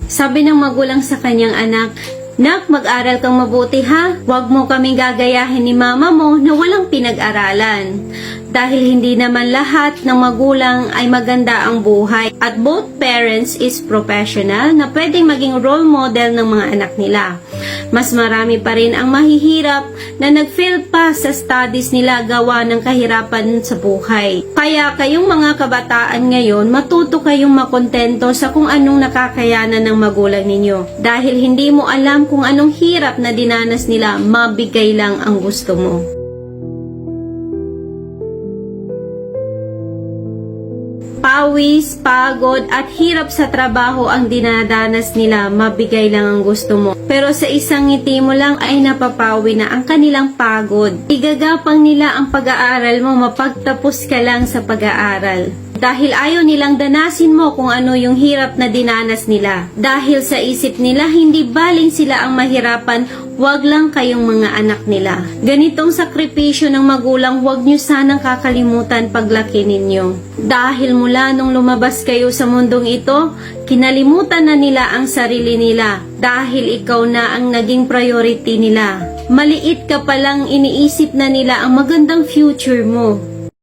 Sabi ng magulang sa kanyang anak, "Nak, mag-aral kang mabuti ha. Huwag mo kaming gagayahin ni mama mo na walang pinag-aralan." Dahil hindi naman lahat ng magulang ay maganda ang buhay at both parents is professional na pwedeng maging role model ng mga anak nila. Mas marami pa rin ang mahihirap na nag-fail pa sa studies nila gawa ng kahirapan sa buhay. Kaya kayong mga kabataan ngayon, matuto kayong makontento sa kung anong nakakayanan ng magulang ninyo. Dahil hindi mo alam kung anong hirap na dinanas nila, mabigay lang ang gusto mo. Pawis, pagod at hirap sa trabaho ang dinadanas nila, mabigay lang ang gusto mo. Pero sa isang ngiti mo lang ay napapawi na ang kanilang pagod. Igagapang nila ang pag-aaral mo, mapagtapos ka lang sa pag-aaral. Dahil ayaw nilang danasin mo kung ano yung hirap na dinanas nila. Dahil sa isip nila, hindi baling sila ang mahirapan, wag lang kayong mga anak nila. Ganitong sakripisyo ng magulang, wag nyo sanang kakalimutan paglaki ninyo. Dahil mula nung lumabas kayo sa mundong ito, kinalimutan na nila ang sarili nila. Dahil ikaw na ang naging priority nila. Maliit ka palang iniisip na nila ang magandang future mo.